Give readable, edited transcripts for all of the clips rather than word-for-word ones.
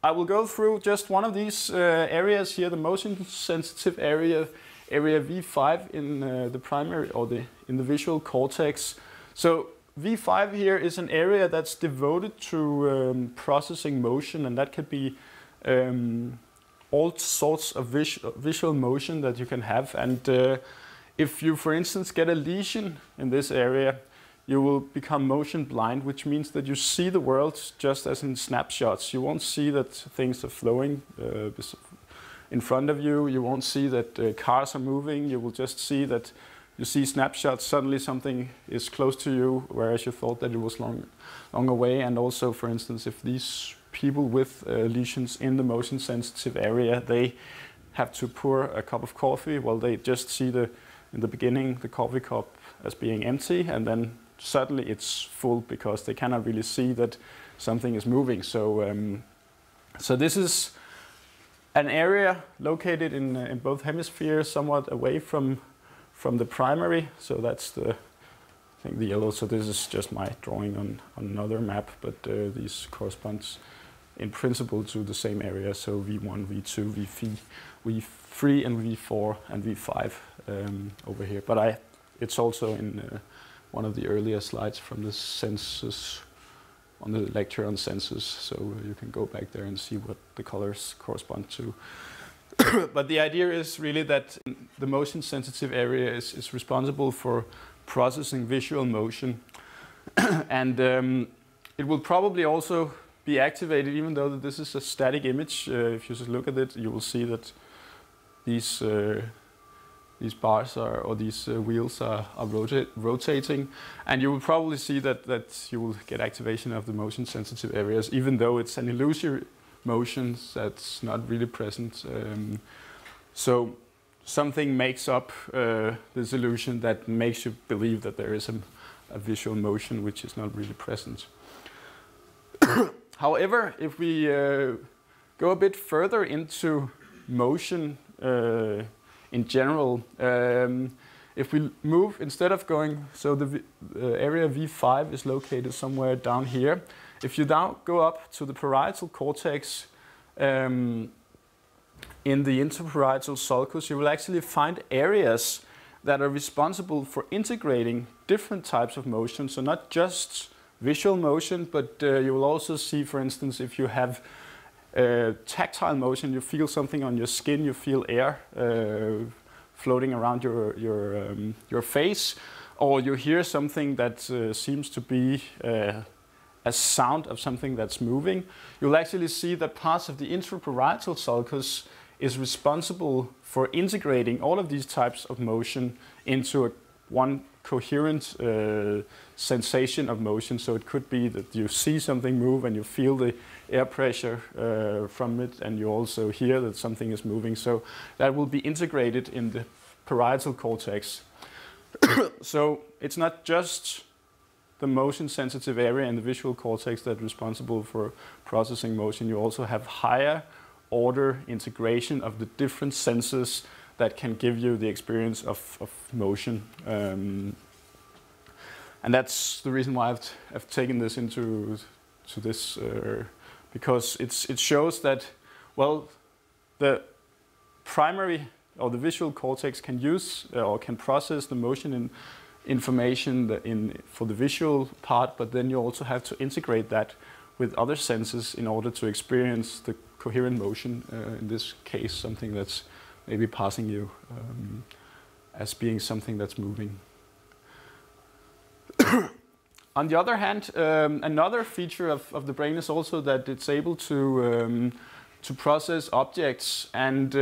I will go through just one of these areas here, the motion sensitive area, area V5 in the primary or in the visual cortex. So V5 here is an area that's devoted to processing motion, and that could be all sorts of visual motion that you can have. And if you, for instance, get a lesion in this area, you will become motion blind, which means that you see the world just as in snapshots. You won't see that things are flowing in front of you. You won't see that cars are moving. You will just see that you see snapshots. Suddenly something is close to you, whereas you thought that it was long away. And also, for instance, if these people with lesions in the motion sensitive area, they have to pour a cup of coffee, well, they just see in the beginning the coffee cup as being empty, and then suddenly it's full because they cannot really see that something is moving. So, so this is an area located in both hemispheres, somewhat away from the primary. So that's I think the yellow. So this is just my drawing on another map, but these corresponds in principle to the same area. So V1, V2, V3, and V4 and V5 over here. But it's also in one of the earlier slides from the senses, on the lecture on senses, so you can go back there and see what the colors correspond to. But the idea is really that the motion sensitive area is responsible for processing visual motion, and it will probably also be activated, even though this is a static image. If you just look at it, you will see that these bars or these wheels are rotating, and you will probably see that you will get activation of the motion sensitive areas, even though it's an illusory motion that's not really present. So something makes up this illusion that makes you believe that there is a visual motion which is not really present. However, if we go a bit further into motion in general, if we move, instead of going, so the area V5 is located somewhere down here. If you now go up to the parietal cortex in the interparietal sulcus, you will actually find areas that are responsible for integrating different types of motion. So not just visual motion, but you will also see, for instance, if you have tactile motion, you feel something on your skin, you feel air floating around your face, or you hear something that seems to be a sound of something that's moving. You'll actually see that parts of the intraparietal sulcus is responsible for integrating all of these types of motion into one coherent sensation of motion. So it could be that you see something move and you feel the air pressure from it, and you also hear that something is moving. So that will be integrated in the parietal cortex. So it's not just the motion sensitive area in the visual cortex that's responsible for processing motion. You also have higher order integration of the different senses that can give you the experience of motion. And that's the reason why I've taken this into this, because it shows that, well, the primary or the visual cortex can use or can process the motion information for the visual part, but then you also have to integrate that with other senses in order to experience the coherent motion, in this case something that's maybe passing you as being something that's moving. On the other hand, another feature of the brain is also that it's able to process objects, and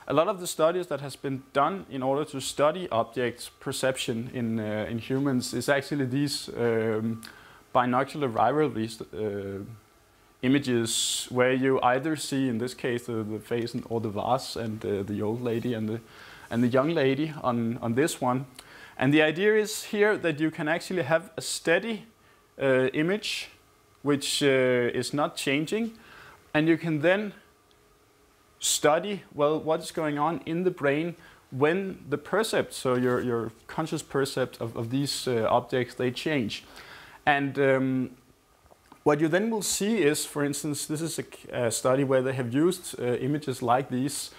a lot of the studies that has been done in order to study object perception in humans is actually these binocular rivalry images, where you either see, in this case, the face or the vase, and the old lady and the young lady on this one. And the idea is here that you can actually have a steady image which is not changing, and you can then study, well, what is going on in the brain when the percept, so your conscious percept of these objects, they change. And What you then will see is, for instance, this is a study where they have used images like these.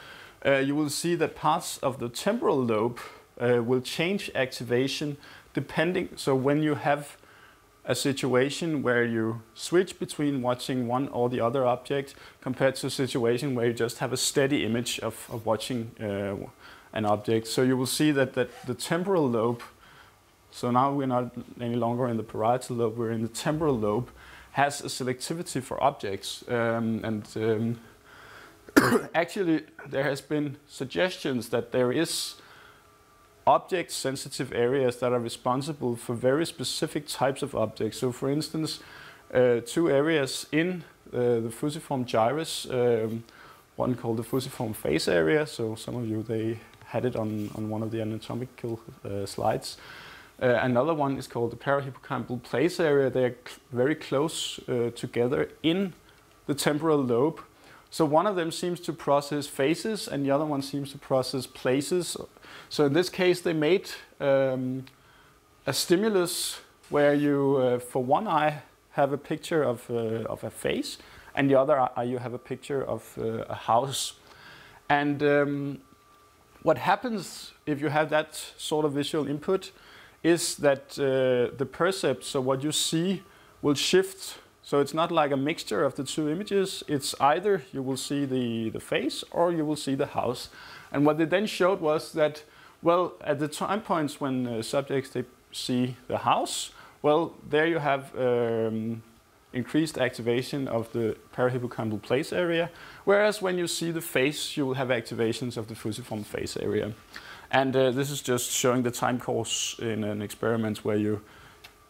You will see that parts of the temporal lobe will change activation depending. So when you have a situation where you switch between watching one or the other object compared to a situation where you just have a steady image of watching an object. So you will see that the temporal lobe, so now we're not any longer in the parietal lobe, we're in the temporal lobe, has a selectivity for objects. Actually, there has been suggestions that there is object-sensitive areas that are responsible for very specific types of objects. So, for instance, two areas in the fusiform gyrus, one called the fusiform face area. So, some of you, they had it on one of the anatomical slides. Another one is called the parahippocampal place area. They are very close together in the temporal lobe. So one of them seems to process faces and the other one seems to process places. So in this case they made a stimulus where you, for one eye, have a picture of a face, and the other eye you have a picture of a house. And what happens if you have that sort of visual input is that the percept, so what you see, will shift. So it's not like a mixture of the two images. It's either you will see the face or you will see the house. And what they then showed was that, well, at the time points when subjects they see the house, well, there you have increased activation of the parahippocampal place area, whereas when you see the face, you will have activations of the fusiform face area. And this is just showing the time course in an experiment where you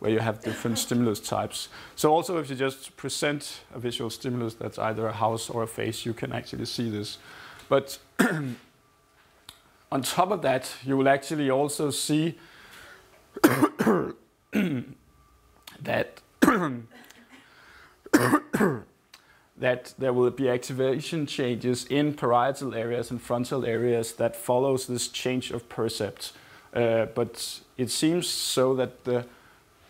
have different stimulus types. So also if you just present a visual stimulus that's either a house or a face, you can actually see this. But on top of that, you will actually also see that that there will be activation changes in parietal areas and frontal areas that follows this change of percept. But it seems so that the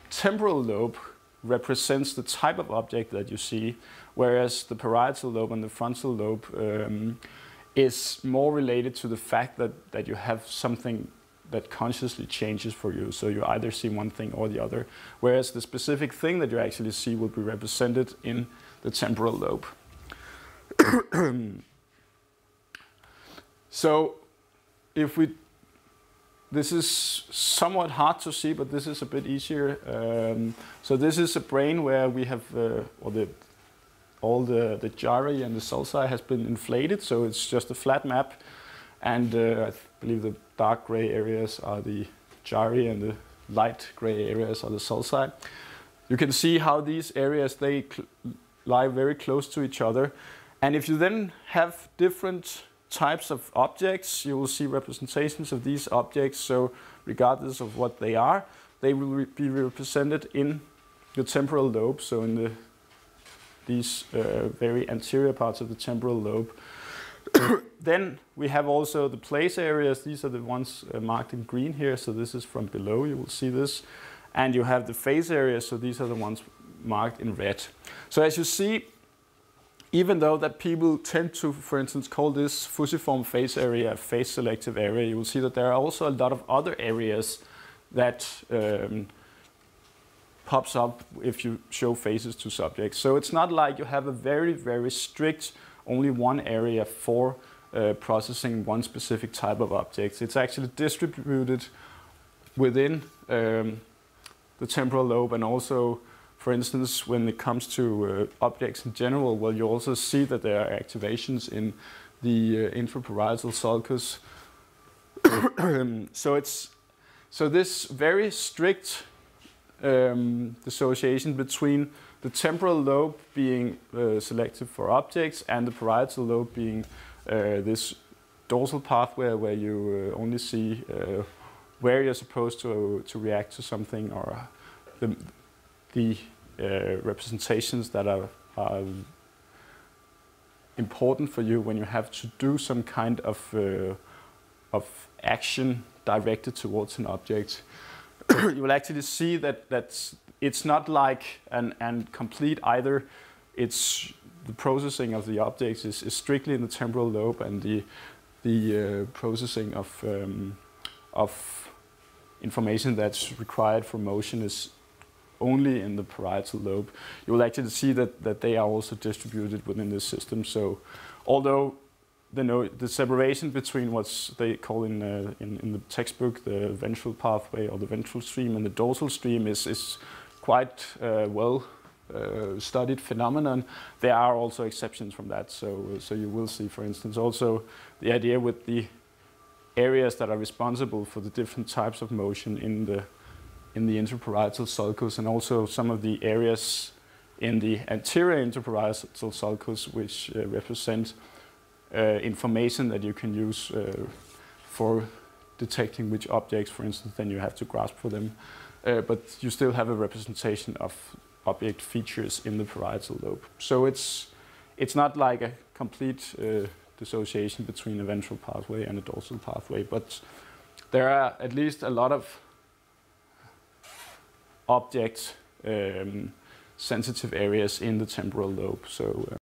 temporal lobe represents the type of object that you see, whereas the parietal lobe and the frontal lobe is more related to the fact that you have something that consciously changes for you. So you either see one thing or the other, whereas the specific thing that you actually see will be represented in the temporal lobe. So if we, this is somewhat hard to see, but this is a bit easier. So this is a brain where we have, all the gyri and the sulci has been inflated, so it's just a flat map. And I believe the dark gray areas are the gyri and the light gray areas are the sulci. You can see how these areas, they lie very close to each other. And if you then have different types of objects, you will see representations of these objects. So regardless of what they are, they will be represented in the temporal lobe, so in these very anterior parts of the temporal lobe. Then we have also the place areas. These are the ones marked in green here. So this is from below, you will see this. And you have the face areas, so these are the ones marked in red. So as you see, even though that people tend to, for instance, call this fusiform face area a face selective area, you will see that there are also a lot of other areas that pops up if you show faces to subjects. So it's not like you have a very, very strict, only one area for processing one specific type of objects. It's actually distributed within the temporal lobe, and also, for instance, when it comes to objects in general, well, you also see that there are activations in the infraparietal sulcus. So this very strict dissociation between the temporal lobe being selective for objects and the parietal lobe being this dorsal pathway where you only see where you're supposed to react to something, or the representations that are important for you when you have to do some kind of action directed towards an object. You will actually see that it's not like an complete either. It's the processing of the objects is strictly in the temporal lobe, and the processing of information that's required for motion is only in the parietal lobe. You will actually see that they are also distributed within this system. So although the separation between what they call in the textbook the ventral pathway or the ventral stream and the dorsal stream is quite well studied phenomenon, there are also exceptions from that. So you will see, for instance, also the idea with the areas that are responsible for the different types of motion in the interparietal sulcus, and also some of the areas in the anterior interparietal sulcus which represent information that you can use for detecting which objects, for instance, then you have to grasp for them. But you still have a representation of object features in the parietal lobe. So it's not like a complete dissociation between a ventral pathway and a dorsal pathway, but there are at least a lot of object sensitive areas in the temporal lobe. So